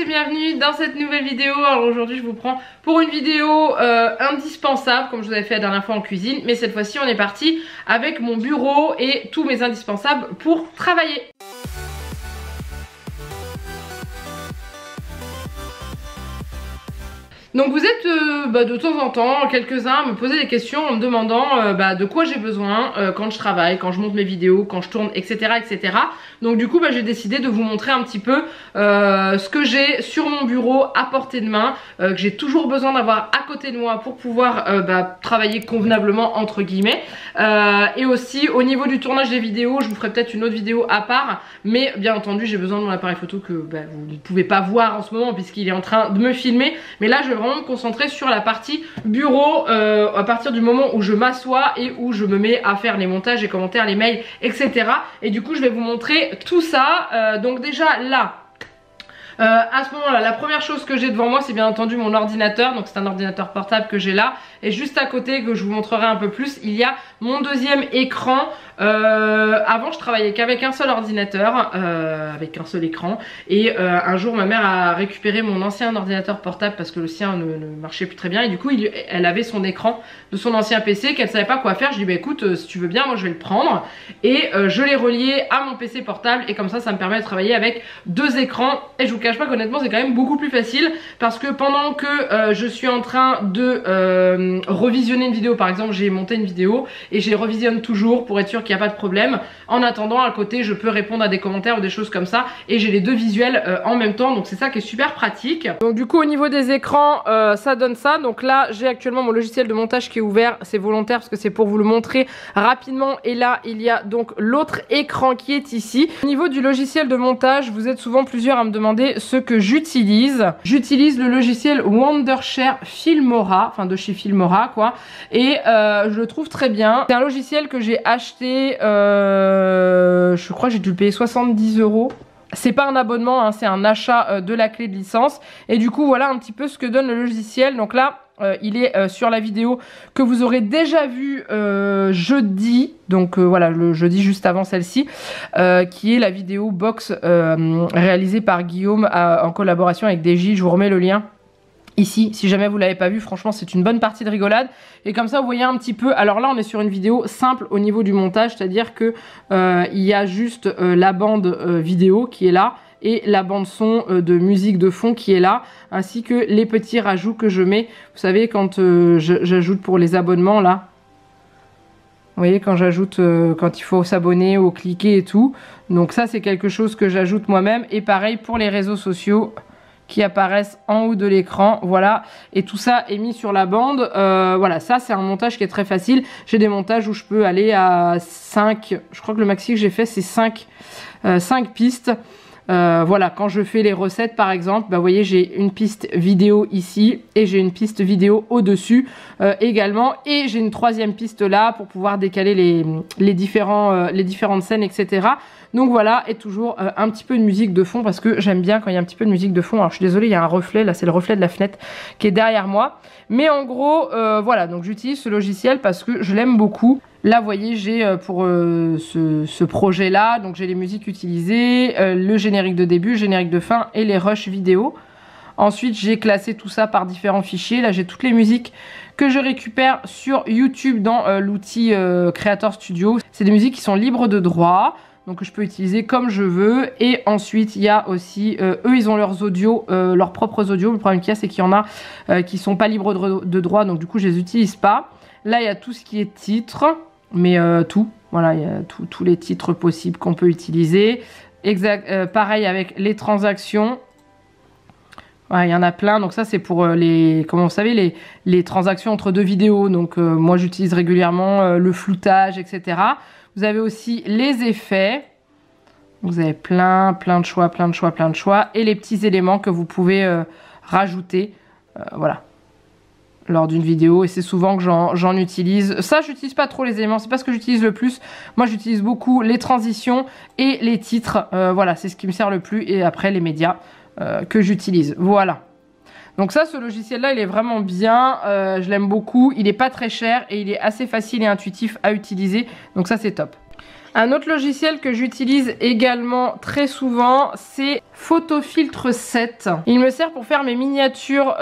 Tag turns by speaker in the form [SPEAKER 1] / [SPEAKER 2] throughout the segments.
[SPEAKER 1] et bienvenue dans cette nouvelle vidéo. Alors aujourd'hui je vous prends pour une vidéo indispensable comme je vous avais fait la dernière fois en cuisine. Mais cette fois-ci on est parti avec mon bureau et tous mes indispensables pour travailler. Donc vous êtes de temps en temps, quelques-uns à me poser des questions en me demandant de quoi j'ai besoin quand je travaille, quand je monte mes vidéos, quand je tourne, etc. etc. Donc du coup j'ai décidé de vous montrer un petit peu ce que j'ai sur mon bureau à portée de main, que j'ai toujours besoin d'avoir à côté de moi pour pouvoir travailler convenablement entre guillemets. Et aussi au niveau du tournage des vidéos, je vous ferai peut-être une autre vidéo à part, mais bien entendu j'ai besoin de mon appareil photo que vous ne pouvez pas voir en ce moment puisqu'il est en train de me filmer. Mais là je vais vraiment me concentrer sur la partie bureau à partir du moment où je m'assois et où je me mets à faire les montages, les commentaires, les mails, etc. Et du coup je vais vous montrer tout ça. Donc déjà là à ce moment là, la première chose que j'ai devant moi c'est bien entendu mon ordinateur. Donc c'est un ordinateur portable que j'ai là. Et juste à côté, que je vous montrerai un peu plus, il y a mon deuxième écran. Avant je travaillais qu'avec un seul ordinateur, avec un seul écran. Et un jour ma mère a récupéré mon ancien ordinateur portable parce que le sien ne marchait plus très bien. Et du coup elle avait son écran de son ancien PC qu'elle savait pas quoi faire. Je lui ai dit bah écoute si tu veux bien moi je vais le prendre. Et je l'ai relié à mon PC portable. Et comme ça me permet de travailler avec deux écrans. Et je vous cache pas qu'honnêtement c'est quand même beaucoup plus facile. Parce que pendant que je suis en train de revisionner une vidéo, par exemple j'ai monté une vidéo et je les revisionne toujours pour être sûr qu'il n'y a pas de problème. En attendant à côté je peux répondre à des commentaires ou des choses comme ça et j'ai les deux visuels en même temps, donc c'est ça qui est super pratique. Donc du coup au niveau des écrans ça donne ça. Donc là j'ai actuellement mon logiciel de montage qui est ouvert, c'est volontaire parce que c'est pour vous le montrer rapidement. Et là il y a donc l'autre écran qui est ici. Au niveau du logiciel de montage, vous êtes souvent plusieurs à me demander ce que j'utilise. J'utilise le logiciel Wondershare Filmora, enfin de chez Filmora quoi, et je le trouve très bien. C'est un logiciel que j'ai acheté je crois que j'ai dû le payer 70 €. C'est pas un abonnement hein, c'est un achat de la clé de licence. Et du coup voilà un petit peu ce que donne le logiciel. Donc là il est sur la vidéo que vous aurez déjà vue jeudi, donc voilà le jeudi juste avant celle-ci, qui est la vidéo box réalisée par Guillaume en collaboration avec DJ. Je vous remets le lien ici, si jamais vous l'avez pas vu. Franchement c'est une bonne partie de rigolade. Et comme ça vous voyez un petit peu. Alors là on est sur une vidéo simple au niveau du montage, c'est-à-dire que il y a juste la bande vidéo qui est là et la bande son de musique de fond qui est là, ainsi que les petits rajouts que je mets. Vous savez quand j'ajoute pour les abonnements là, vous voyez quand j'ajoute quand il faut s'abonner ou cliquer et tout. Donc ça c'est quelque chose que j'ajoute moi-même. Et pareil pour les réseaux sociaux qui apparaissent en haut de l'écran, voilà, et tout ça est mis sur la bande. Voilà, ça c'est un montage qui est très facile. J'ai des montages où je peux aller à 5, je crois que le maxi que j'ai fait c'est 5 pistes. Voilà, quand je fais les recettes par exemple, vous voyez j'ai une piste vidéo ici et j'ai une piste vidéo au dessus également, et j'ai une troisième piste là pour pouvoir décaler les différentes scènes, etc. Donc voilà, et toujours un petit peu de musique de fond parce que j'aime bien quand il y a un petit peu de musique de fond. Alors je suis désolée, il y a un reflet, là c'est le reflet de la fenêtre qui est derrière moi. Mais en gros, voilà, donc j'utilise ce logiciel parce que je l'aime beaucoup. Là vous voyez j'ai pour ce projet là, donc j'ai les musiques utilisées, le générique de début, le générique de fin et les rushs vidéo. Ensuite j'ai classé tout ça par différents fichiers. Là j'ai toutes les musiques que je récupère sur YouTube dans l'outil Creator Studio. C'est des musiques qui sont libres de droit, donc je peux utiliser comme je veux. Et ensuite il y a aussi eux ils ont leurs audios, leurs propres audios. Le problème qu'il y a c'est qu'il y en a qui sont pas libres de droit, donc du coup je les utilise pas. Là il y a tout ce qui est titre, mais tout, voilà, il y a tous les titres possibles qu'on peut utiliser. Pareil avec les transactions. Ouais, il y en a plein, donc ça c'est pour comment vous savez, les transactions entre deux vidéos. Donc moi j'utilise régulièrement le floutage, etc. Vous avez aussi les effets. Vous avez plein de choix, et les petits éléments que vous pouvez rajouter, voilà, lors d'une vidéo. Et c'est souvent que j'en utilise. Ça j'utilise pas trop les éléments, c'est pas ce que j'utilise le plus. Moi j'utilise beaucoup les transitions et les titres, voilà, c'est ce qui me sert le plus. Et après les médias que j'utilise, voilà. Donc ça, ce logiciel là il est vraiment bien, je l'aime beaucoup, il est pas très cher et il est assez facile et intuitif à utiliser, donc ça c'est top. Un autre logiciel que j'utilise également très souvent, c'est Photofiltre 7. Il me sert pour faire mes miniatures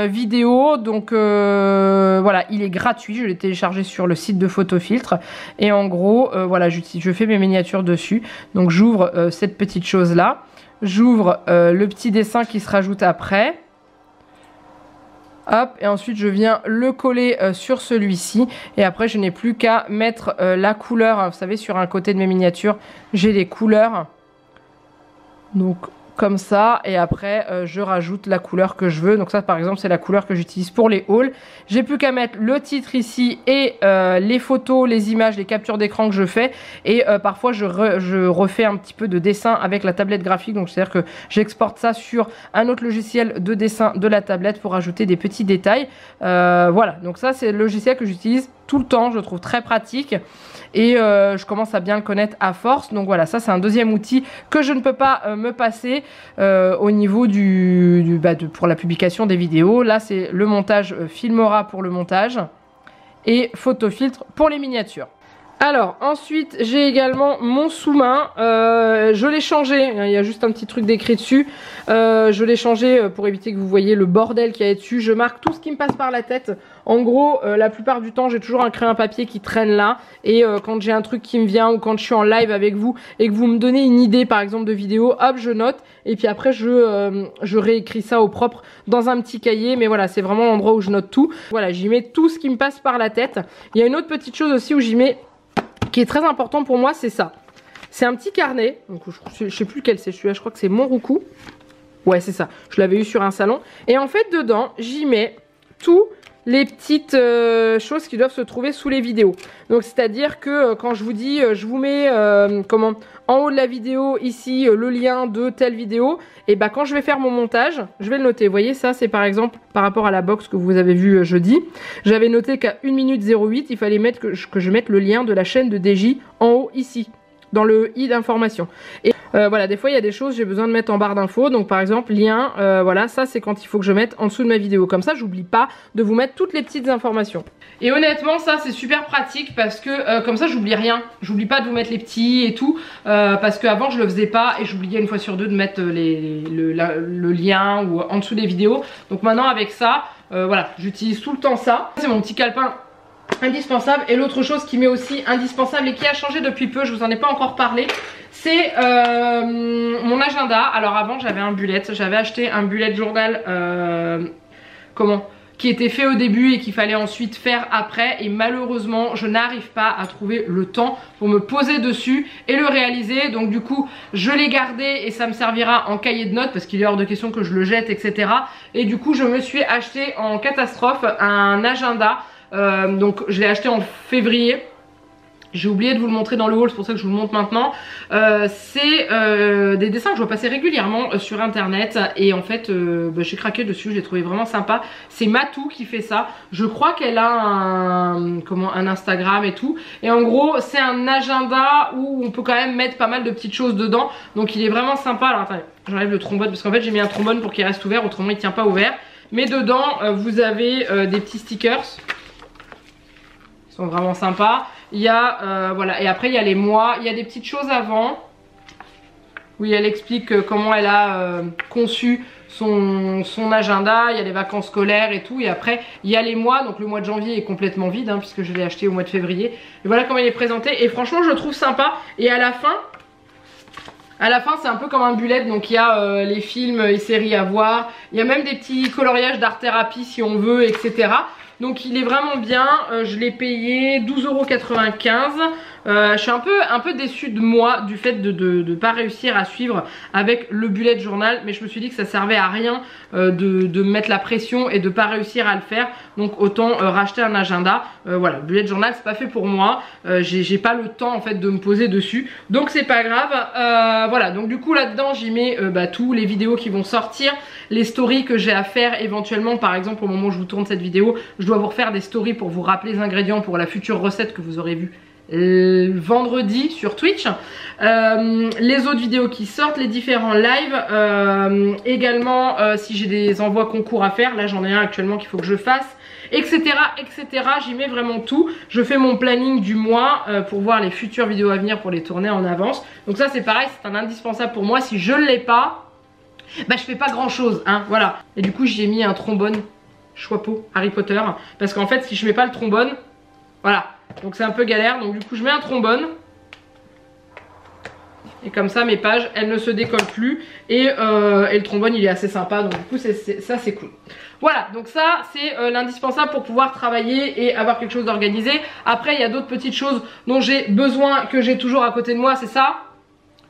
[SPEAKER 1] vidéo, donc voilà, il est gratuit, je l'ai téléchargé sur le site de Photofiltre et en gros, voilà, je fais mes miniatures dessus. Donc j'ouvre cette petite chose là, j'ouvre le petit dessin qui se rajoute après. Hop, et ensuite je viens le coller sur celui-ci et après je n'ai plus qu'à mettre la couleur. Vous savez, sur un côté de mes miniatures j'ai les couleurs, donc comme ça, et après je rajoute la couleur que je veux. Donc ça par exemple c'est la couleur que j'utilise pour les hauls. J'ai plus qu'à mettre le titre ici et les photos, les images, les captures d'écran que je fais, et parfois je refais un petit peu de dessin avec la tablette graphique. Donc c'est à dire que j'exporte ça sur un autre logiciel de dessin de la tablette pour ajouter des petits détails. Voilà, donc ça c'est le logiciel que j'utilise tout le temps, je le trouve très pratique et je commence à bien le connaître à force. Donc voilà, ça c'est un deuxième outil que je ne peux pas me passer au niveau pour la publication des vidéos. Là c'est le montage Filmora pour le montage et Photofiltre pour les miniatures. Alors ensuite j'ai également mon sous-main, je l'ai changé, il y a juste un petit truc d'écrit dessus, je l'ai changé pour éviter que vous voyez le bordel qu'il y a dessus. Je marque tout ce qui me passe par la tête. En gros la plupart du temps j'ai toujours un crayon papier qui traîne là, et quand j'ai un truc qui me vient ou quand je suis en live avec vous et que vous me donnez une idée par exemple de vidéo, hop je note et puis après je réécris ça au propre dans un petit cahier. Mais voilà, c'est vraiment l'endroit où je note tout. Voilà, j'y mets tout ce qui me passe par la tête. Il y a une autre petite chose aussi où j'y mets, qui est très important pour moi, c'est ça. C'est un petit carnet, donc je sais plus lequel c'est celui-là, je crois que c'est Monroucou. Ouais c'est ça, je l'avais eu sur un salon. Et en fait dedans, j'y mets tous les petites choses qui doivent se trouver sous les vidéos. Donc c'est à dire que quand je vous dis, je vous mets en haut de la vidéo ici le lien de telle vidéo, et bah quand je vais faire mon montage, je vais le noter. Vous voyez, ça c'est par exemple par rapport à la box que vous avez vue jeudi, j'avais noté qu'à 1 minute 08 il fallait mettre que je mette le lien de la chaîne de DJ en haut ici, dans le i d'information. Et voilà, des fois il y a des choses j'ai besoin de mettre en barre d'infos, donc par exemple lien, voilà, ça c'est quand il faut que je mette en dessous de ma vidéo, comme ça j'oublie pas de vous mettre toutes les petites informations. Et honnêtement ça c'est super pratique parce que comme ça j'oublie rien, j'oublie pas de vous mettre les petits et tout, parce qu'avant je le faisais pas et j'oubliais une fois sur deux de mettre le lien ou en dessous des vidéos. Donc maintenant avec ça, voilà, j'utilise tout le temps ça. C'est mon petit calepin indispensable. Et l'autre chose qui m'est aussi indispensable et qui a changé depuis peu, je vous en ai pas encore parlé, c'est mon agenda. Alors avant j'avais un bullet, j'avais acheté un bullet journal qui était fait au début et qu'il fallait ensuite faire après, et malheureusement je n'arrive pas à trouver le temps pour me poser dessus et le réaliser. Donc du coup je l'ai gardé et ça me servira en cahier de notes parce qu'il est hors de question que je le jette, etc. Et du coup je me suis acheté en catastrophe un agenda. Donc je l'ai acheté en février. J'ai oublié de vous le montrer dans le haul, c'est pour ça que je vous le montre maintenant. C'est des dessins que je vois passer régulièrement sur internet. Et en fait j'ai craqué dessus, je l'ai trouvé vraiment sympa. C'est Matou qui fait ça. Je crois qu'elle a un Instagram et tout. Et en gros c'est un agenda où on peut quand même mettre pas mal de petites choses dedans. Donc il est vraiment sympa. Alors attendez, j'enlève le trombone parce qu'en fait j'ai mis un trombone pour qu'il reste ouvert, autrement il tient pas ouvert. Mais dedans vous avez des petits stickers. Ils sont vraiment sympas. Il y a voilà, et après il y a les mois, il y a des petites choses avant où elle explique comment elle a conçu son agenda. Il y a les vacances scolaires et tout, et après il y a les mois. Donc le mois de janvier est complètement vide puisque je l'ai acheté au mois de février. Et voilà comment il est présenté, et franchement je le trouve sympa. Et à la fin c'est un peu comme un bullet, donc il y a les films et séries à voir. Il y a même des petits coloriages d'art thérapie si on veut, etc. Donc il est vraiment bien, je l'ai payé 12,95 €. Je suis un peu déçue de moi du fait de pas réussir à suivre avec le bullet journal, mais je me suis dit que ça servait à rien de mettre la pression et de pas réussir à le faire, donc autant racheter un agenda. Voilà, le bullet journal c'est pas fait pour moi, j'ai pas le temps en fait de me poser dessus, donc c'est pas grave. Voilà, donc du coup là dedans j'y mets tous les vidéos qui vont sortir, les stories que j'ai à faire éventuellement. Par exemple au moment où je vous tourne cette vidéo, je dois vous refaire des stories pour vous rappeler les ingrédients pour la future recette que vous aurez vue vendredi sur Twitch. Les autres vidéos qui sortent, les différents lives, également si j'ai des envois concours à faire, là j'en ai un actuellement qu'il faut que je fasse, etc, etc. J'y mets vraiment tout. Je fais mon planning du mois pour voir les futures vidéos à venir, pour les tourner en avance. Donc ça c'est pareil, c'est un indispensable pour moi. Si je ne l'ai pas, bah je fais pas grand chose, hein, voilà. Et du coup j'y ai mis un trombone Choixpeau Harry Potter, parce qu'en fait si je mets pas le trombone, voilà, donc c'est un peu galère. Donc du coup je mets un trombone, et comme ça mes pages elles ne se décollent plus, et le trombone il est assez sympa, donc du coup ça c'est cool. Voilà, donc ça c'est l'indispensable pour pouvoir travailler et avoir quelque chose d'organisé. Après il y a d'autres petites choses dont j'ai besoin, que j'ai toujours à côté de moi, c'est ça.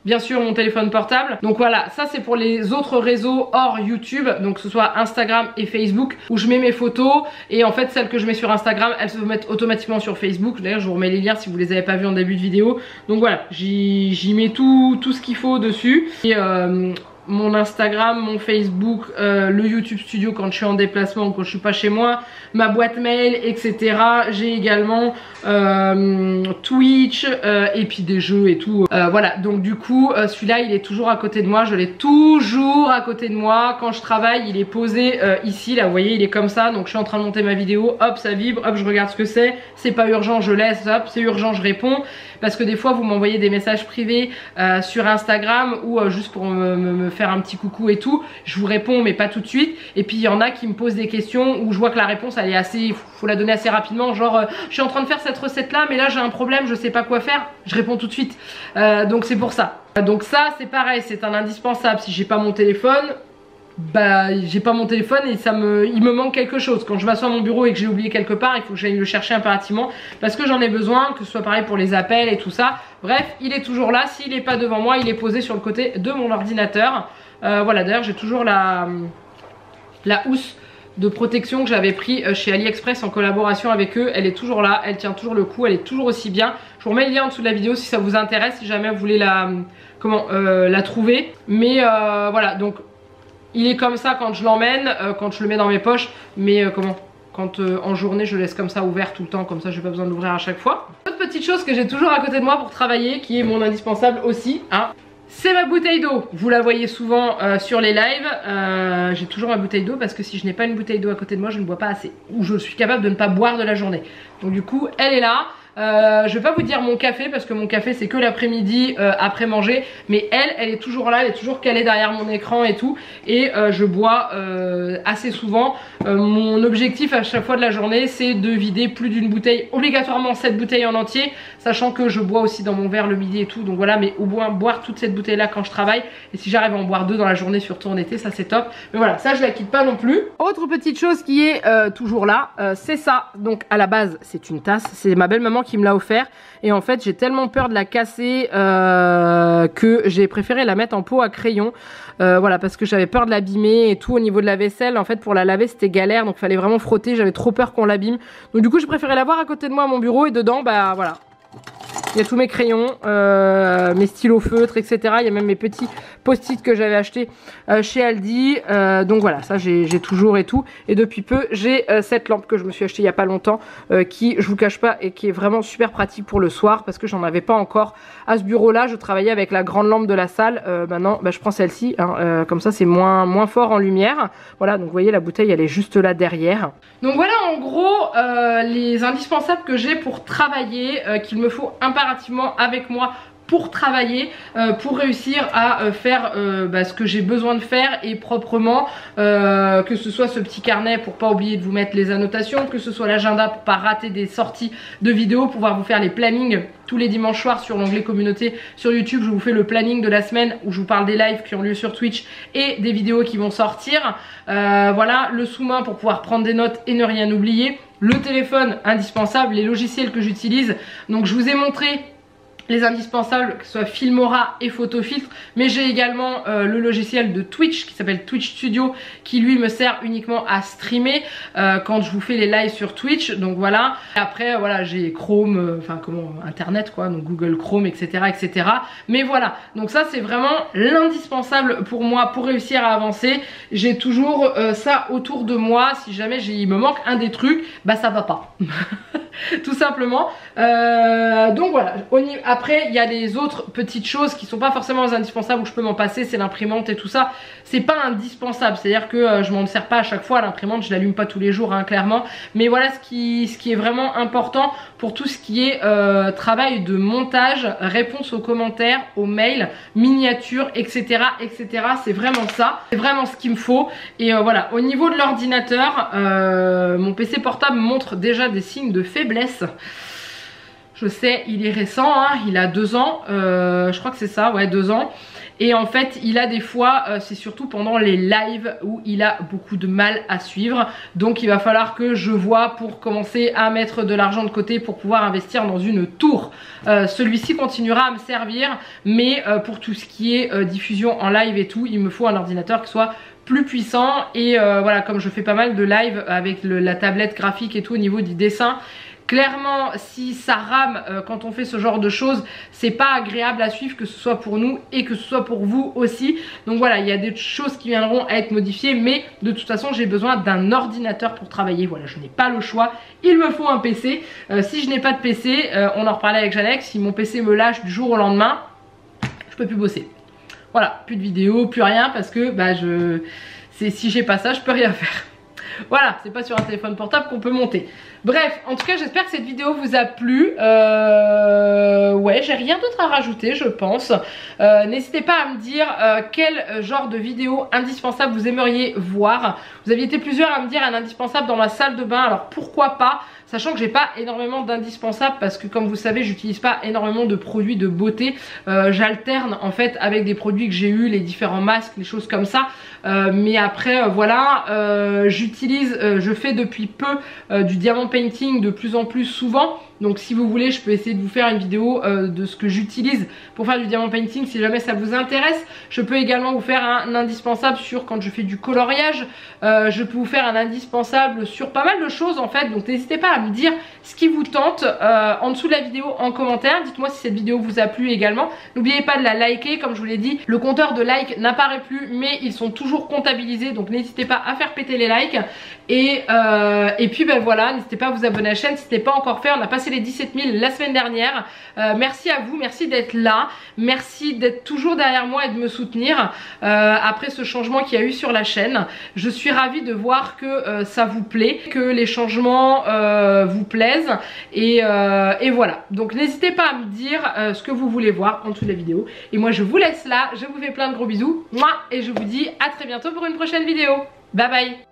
[SPEAKER 1] Bien sûr mon téléphone portable. Donc voilà, ça c'est pour les autres réseaux hors YouTube, donc que ce soit Instagram et Facebook, où je mets mes photos, et en fait celles que je mets sur Instagram elles se mettent automatiquement sur Facebook. D'ailleurs je vous remets les liens si vous les avez pas vus en début de vidéo. Donc voilà, j'y mets tout ce qu'il faut dessus. Et mon Instagram, mon Facebook, le YouTube Studio quand je suis en déplacement ou quand je suis pas chez moi, ma boîte mail, etc. J'ai également Twitch et puis des jeux et tout. Voilà, donc du coup celui-là il est toujours à côté de moi, je l'ai toujours à côté de moi. Quand je travaille il est posé ici, là vous voyez il est comme ça. Donc je suis en train de monter ma vidéo, hop ça vibre, hop je regarde ce que c'est pas urgent je laisse, hop c'est urgent je réponds. Parce que des fois vous m'envoyez des messages privés sur Instagram ou juste pour me faire un petit coucou et tout, je vous réponds mais pas tout de suite. Et puis il y en a qui me posent des questions où je vois que la réponse elle est assez, faut la donner assez rapidement, genre je suis en train de faire cette recette là mais là j'ai un problème, je sais pas quoi faire, je réponds tout de suite. Donc c'est pour ça. Donc ça c'est pareil, c'est un indispensable. Si j'ai pas mon téléphone, bah j'ai pas mon téléphone et il me manque quelque chose. Quand je m'assois à mon bureau et que j'ai oublié quelque part, il faut que j'aille le chercher impérativement parce que j'en ai besoin, que ce soit pareil pour les appels et tout ça. Bref, il est toujours là, s'il n'est pas devant moi, il est posé sur le côté de mon ordinateur. Voilà, d'ailleurs j'ai toujours la housse de protection que j'avais pris chez AliExpress en collaboration avec eux. Elle est toujours là, elle tient toujours le coup, elle est toujours aussi bien. Je vous remets le lien en dessous de la vidéo si ça vous intéresse, si jamais vous voulez la trouver. Mais voilà, donc il est comme ça quand je l'emmène, quand je le mets dans mes poches, mais quand en journée je le laisse comme ça ouvert tout le temps, comme ça j'ai pas besoin de l'ouvrir à chaque fois. Autre petite chose que j'ai toujours à côté de moi pour travailler, qui est mon indispensable aussi, hein, c'est ma bouteille d'eau. Vous la voyez souvent sur les lives, j'ai toujours ma bouteille d'eau parce que si je n'ai pas une bouteille d'eau à côté de moi je ne bois pas assez, ou je suis capable de ne pas boire de la journée. Donc du coup elle est là. Je vais pas vous dire mon café parce que mon café c'est que l'après-midi après manger, mais elle est toujours là, elle est toujours calée derrière mon écran et tout, et je bois assez souvent. Mon objectif à chaque fois de la journée c'est de vider plus d'une bouteille, obligatoirement cette bouteille en entier, sachant que je bois aussi dans mon verre le midi et tout, donc voilà, mais au moins boire toute cette bouteille là quand je travaille, et si j'arrive à en boire 2 dans la journée surtout en été, ça c'est top. Mais voilà, ça je la quitte pas non plus. Autre petite chose qui est toujours là, c'est ça. Donc à la base c'est une tasse, c'est ma belle maman qui me l'a offert, et en fait j'ai tellement peur de la casser que j'ai préféré la mettre en pot à crayon, voilà, parce que j'avais peur de l'abîmer et tout. Au niveau de la vaisselle en fait pour la laver c'était galère, donc fallait vraiment frotter, j'avais trop peur qu'on l'abîme, donc du coup j'ai préféré l'avoir à côté de moi à mon bureau, et dedans bah voilà, il y a tous mes crayons, mes stylos feutres, etc. Il y a même mes petits post-it que j'avais acheté chez Aldi. Donc voilà, ça j'ai toujours et tout. Et depuis peu, j'ai cette lampe que je me suis achetée il n'y a pas longtemps, qui, je vous cache pas, et qui est vraiment super pratique pour le soir, parce que j'en avais pas encore à ce bureau-là. Je travaillais avec la grande lampe de la salle. Maintenant, bah, je prends celle-ci, hein, comme ça c'est moins fort en lumière. Voilà, donc vous voyez, la bouteille, elle est juste là derrière. Donc voilà, en gros, les indispensables que j'ai pour travailler, qu'il me faut impérativement avec moi pour travailler, pour réussir à faire ce que j'ai besoin de faire et proprement, que ce soit ce petit carnet pour pas oublier de vous mettre les annotations, que ce soit l'agenda pour pas rater des sorties de vidéos, pouvoir vous faire les plannings tous les dimanches soirs sur l'onglet communauté sur YouTube. Je vous fais le planning de la semaine où je vous parle des lives qui ont lieu sur Twitch et des vidéos qui vont sortir. Voilà, le sous-main pour pouvoir prendre des notes et ne rien oublier. Le téléphone indispensable, les logiciels que j'utilise. Donc je vous ai montré les indispensables, que ce soit Filmora et Photofiltre, mais j'ai également le logiciel de Twitch qui s'appelle Twitch Studio, qui lui me sert uniquement à streamer quand je vous fais les lives sur Twitch. Donc voilà. Et après voilà, j'ai Chrome, internet quoi, donc Google Chrome, etc., etc. Mais voilà, donc ça c'est vraiment l'indispensable pour moi pour réussir à avancer. J'ai toujours ça autour de moi. Si jamais il me manque un des trucs, bah ça va pas. tout simplement. Donc voilà, après il y a des autres petites choses qui sont pas forcément indispensables où je peux m'en passer, c'est l'imprimante et tout ça. C'est pas indispensable, c'est à dire que je m'en sers pas à chaque fois, l'imprimante je l'allume pas tous les jours hein, clairement, mais voilà ce qui est vraiment important pour tout ce qui est travail de montage, réponse aux commentaires, aux mails, miniatures, etc. etc. C'est vraiment ça, c'est vraiment ce qu'il me faut. Et voilà, au niveau de l'ordinateur, mon PC portable montre déjà des signes de faiblesse. Je sais, il est récent, hein, il a 2 ans, je crois que c'est ça, ouais 2 ans. Et en fait il a des fois, c'est surtout pendant les lives où il a beaucoup de mal à suivre. Donc il va falloir que je vois pour commencer à mettre de l'argent de côté pour pouvoir investir dans une tour. Celui-ci continuera à me servir, mais pour tout ce qui est diffusion en live et tout, il me faut un ordinateur qui soit plus puissant. Et voilà, comme je fais pas mal de live avec la tablette graphique et tout au niveau du dessin, clairement si ça rame quand on fait ce genre de choses, c'est pas agréable à suivre, que ce soit pour nous et que ce soit pour vous aussi. Donc voilà, il y a des choses qui viendront à être modifiées, mais de toute façon j'ai besoin d'un ordinateur pour travailler. Voilà, je n'ai pas le choix, il me faut un PC. Si je n'ai pas de PC, on en reparlait avec Janek, si mon PC me lâche du jour au lendemain, je peux plus bosser. Voilà, plus de vidéos, plus rien, parce que bah si j'ai pas ça, je peux rien faire. Voilà, c'est pas sur un téléphone portable qu'on peut monter. Bref, en tout cas j'espère que cette vidéo vous a plu. Ouais, j'ai rien d'autre à rajouter je pense. N'hésitez pas à me dire quel genre de vidéo indispensable vous aimeriez voir. Vous aviez été plusieurs à me dire un indispensable dans ma salle de bain, alors pourquoi pas, sachant que j'ai pas énormément d'indispensables parce que comme vous savez j'utilise pas énormément de produits de beauté. J'alterne en fait avec des produits que j'ai eu, les différents masques, les choses comme ça. Mais après voilà, je fais depuis peu du diamant painting de plus en plus souvent. Donc si vous voulez je peux essayer de vous faire une vidéo de ce que j'utilise pour faire du diamant painting si jamais ça vous intéresse. Je peux également vous faire un indispensable sur quand je fais du coloriage. Je peux vous faire un indispensable sur pas mal de choses en fait. Donc n'hésitez pas à me dire ce qui vous tente en dessous de la vidéo en commentaire. Dites-moi si cette vidéo vous a plu également. N'oubliez pas de la liker, comme je vous l'ai dit. Le compteur de likes n'apparaît plus mais ils sont toujours comptabilisés. Donc n'hésitez pas à faire péter les likes. Et puis ben voilà, n'hésitez pas à vous abonner à la chaîne si ce n'est pas encore fait. On a passé les 17 000 la semaine dernière. Merci à vous, merci d'être là, merci d'être toujours derrière moi et de me soutenir après ce changement qu'il y a eu sur la chaîne. Je suis ravie de voir que ça vous plaît, que les changements vous plaisent et voilà. Donc n'hésitez pas à me dire ce que vous voulez voir en dessous de la vidéo. Et moi je vous laisse là, je vous fais plein de gros bisous et je vous dis à très bientôt pour une prochaine vidéo. Bye bye.